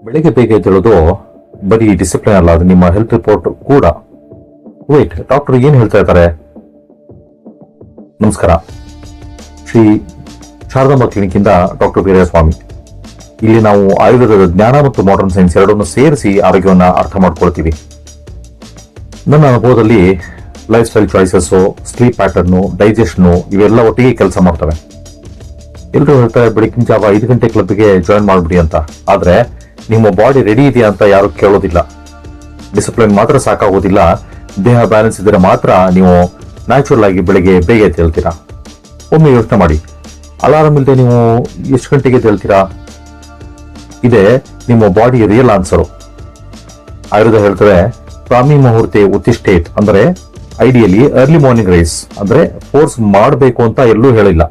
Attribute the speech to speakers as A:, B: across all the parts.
A: ಬೆಳಿಗ್ಗೆ ಬೇಗ ಎದ್ದೇಳೋದು ಬರೀ ಡಿಸಿಪ್ಲಿನ್ ಅಲ್ಲ, ಅದು ನಿಮ್ಮ ಹೆಲ್ತ್ ರಿಪೋರ್ಟ್ ಕೂಡ. ವೇಟ್, ಡಾಕ್ಟರ್ ಏನ್ ಹೇಳ್ತಾ ಇದ್ದಾರೆ? ನಮಸ್ಕಾರ, ಶ್ರೀ ಶಾರದಾಂಬ ಕ್ಲಿನಿಕ್ ಇಂದ ಡಾಕ್ಟರ್ ವೀರಸ್ವಾಮಿ. ಇಲ್ಲಿ ನಾವು ಆಯುರ್ವೇದದ ಜ್ಞಾನ ಮತ್ತು ಮಾಡರ್ನ್ ಸೈನ್ಸ್ ಎರಡನ್ನು ಸೇರಿಸಿ ಆರೋಗ್ಯವನ್ನ ಅರ್ಥ ಮಾಡ್ಕೊಳ್ತೀವಿ. ನನ್ನ ಅನುಭವದಲ್ಲಿ life style choices, sleep pattern, digestion ಇವೆಲ್ಲ ಒಟ್ಟಿಗೆ ಕೆಲಸ ಮಾಡ್ತವೆ. ಎಲ್ಲರೂ ಹೇಳ್ತಾರೆ ಬೆಳಗಿನ ಜಾವ 5 ಗಂಟೆ ಕ್ಲಬ್ಗೆ ಜಾಯಿನ್ ಮಾಡ್ಬಿಡಿ ಅಂತ. ಆದ್ರೆ ನಿಮ್ಮ ಬಾಡಿ ರೆಡಿ ಇದೆಯಾ ಅಂತ ಯಾರು ಕೇಳೋದಿಲ್ಲ. ಡಿಸಿಪ್ಲಿನ್ ಮಾತ್ರ ಸಾಕಾಗೋದಿಲ್ಲ, ದೇಹ ಬ್ಯಾಲೆನ್ಸ್ ಇದ್ರೆ ಮಾತ್ರ ನೀವು ನ್ಯಾಚುರಲ್ ಆಗಿ ಬೆಳಿಗ್ಗೆ ಬೇಗ ಎದ್ದೇಳ್ತೀರಾ. ಒಮ್ಮೆ ಯೋಚನೆ ಮಾಡಿ, ಅಲಾರಾಮ್ ಇಲ್ಲದೆ ನೀವು ಎಷ್ಟು ಗಂಟೆಗೆ ಎದ್ದೇಳ್ತೀರಾ? ಇದೇ ನಿಮ್ಮ ಬಾಡಿ ರಿಯಲ್ ಆನ್ಸರು. ಆಯುರ್ವೇದ ಹೇಳ್ತದೆ, ಪ್ರಾಮಿ ಮುಹೂರ್ತೆ ಉತ್ತಿಷ್ಠೇತ್, ಅಂದ್ರೆ ಐಡಿಯಲಿ ಅರ್ಲಿ ಮಾರ್ನಿಂಗ್ ರೈಸ್, ಅಂದ್ರೆ ಫೋರ್ಸ್ ಮಾಡಬೇಕು ಅಂತ ಎಲ್ಲೂ ಹೇಳಿಲ್ಲ.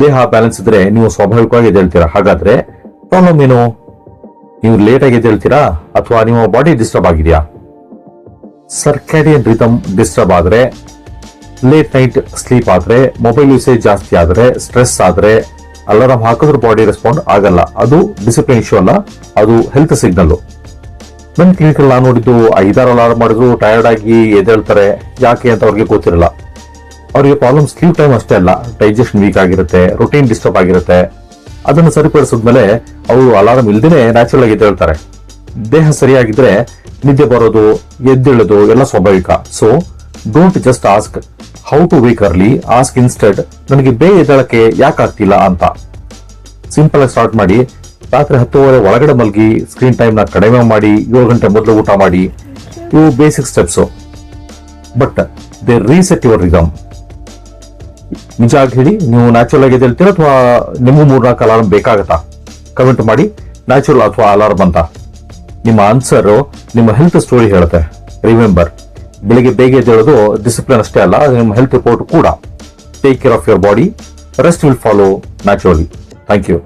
A: ದೇಹ ಬ್ಯಾಲೆನ್ಸ್ ಇದ್ರೆ ನೀವು ಸ್ವಾಭಾವಿಕವಾಗಿ ಎದ್ದೇಳ್ತೀರಾ. ಹಾಗಾದ್ರೆ ಪ್ರಾಬ್ಲಮ್ ಏನು? ನೀವು ಲೇಟ್ ಆಗಿ ಎದ್ದೇಳ್ತೀರಾ ಅಥವಾ ನಿಮ್ಮ ಬಾಡಿ ಡಿಸ್ಟರ್ಬ್ ಆಗಿದೆಯಾ? ಸರ್ಕ್ಯಾಡಿಯನ್ ರಿದಮ್ ಡಿಸ್ಟರ್ಬ್ ಆದ್ರೆ, ಲೇಟ್ ನೈಟ್ ಸ್ಲೀಪ್ ಆದ್ರೆ, ಮೊಬೈಲ್ ಯೂಸೇಜ್ ಜಾಸ್ತಿ ಆದ್ರೆ, ಸ್ಟ್ರೆಸ್ ಆದ್ರೆ, ಅಲಾರಾಮ್ ಹಾಕಿದ್ರೆ ಬಾಡಿ ರೆಸ್ಪಾಂಡ್ ಆಗಲ್ಲ. ಅದು ಡಿಸಿಪ್ಲಿನ್ ಇಶ್ಯೂ ಅಲ್ಲ, ಅದು ಹೆಲ್ತ್ ಸಿಗ್ನಲ್. ನನ್ನ ಕ್ಲಿನಿಕ್ ನಾನು ನೋಡಿದ್ದು 5-6 ಅಲಾರಾಮ್ ಮಾಡಿದ್ರು ಟಯರ್ಡ್ ಆಗಿ ಎದ್ದೇಳ್ತಾರೆ. ಯಾಕೆ ಅಂತ ಅವ್ರಿಗೆ ಗೊತ್ತಿರಲ್ಲ. ಅವರಿಗೆ ಪ್ರಾಬ್ಲಮ್ ಸ್ಲೀಪ್ ಟೈಮ್ ಅಷ್ಟೇ ಅಲ್ಲ, ಡೈಜೆಷನ್ ವೀಕ್ ಆಗಿರುತ್ತೆ, ರೊಟೀನ್ ಡಿಸ್ಟರ್ಬ್ ಆಗಿರುತ್ತೆ. ಅದನ್ನು ಸರಿಪಡಿಸಿದ್ಮೇಲೆ ಅವರು ಅಲಾರಾಮ್ ಇಲ್ದೇನೆ ನ್ಯಾಚುರಲ್ ಆಗಿ ಎದ್ದೇಳ್ತಾರೆ. ದೇಹ ಸರಿಯಾಗಿದ್ರೆ ನಿದ್ದೆ ಬರೋದು, ಎದ್ದೇಳೋದು ಎಲ್ಲ ಸ್ವಾಭಾವಿಕ. So don't just ask how to wake early, ask instead ನನಗೆ ಬೇಗ ಎದ್ದೇಳಕ್ಕೆ ಯಾಕೆ ಆಗ್ತಿಲ್ಲ ಅಂತ. ಸಿಂಪಲ್ ಆಗಿ ಸ್ಟಾರ್ಟ್ ಮಾಡಿ. ರಾತ್ರಿ 10:30 ಒಳಗಡೆ ಮಲಗಿ, ಸ್ಕ್ರೀನ್ ಟೈಮ್ ನ ಕಡಿಮೆ ಮಾಡಿ, 7 ಗಂಟೆ ಮೊದಲು ಊಟ ಮಾಡಿ. ಇವು basic steps, but they reset your rhythm. ನಿಜ ಆಗಿ ಹೇಳಿ, ನೀವು ನ್ಯಾಚುರಲ್ ಆಗಿ ಎದ್ದೇಳ್ತೀರಾ ಅಥವಾ ನಿಮಗೂ 3-4 ಅಲಾರ್ಮ್ ಬೇಕಾಗತ್ತಾ? ಕಮೆಂಟ್ ಮಾಡಿ, ನ್ಯಾಚುರಲ್ ಅಥವಾ ಅಲಾರ್ಮ್ ಅಂತ. ನಿಮ್ಮ ಆನ್ಸರ್ ನಿಮ್ಮ ಹೆಲ್ತ್ ಸ್ಟೋರಿ ಹೇಳುತ್ತೆ. ರಿಮೆಂಬರ್, ಬೆಳಿಗ್ಗೆ ಬೇಗ ಎದ್ದೇಳೋದು ಡಿಸಿಪ್ಲಿನ್ ಅಷ್ಟೇ ಅಲ್ಲ, ನಿಮ್ಮ ಹೆಲ್ತ್ ರಿಪೋರ್ಟ್ ಕೂಡ. Take care of your body, rest will follow naturally. Thank you.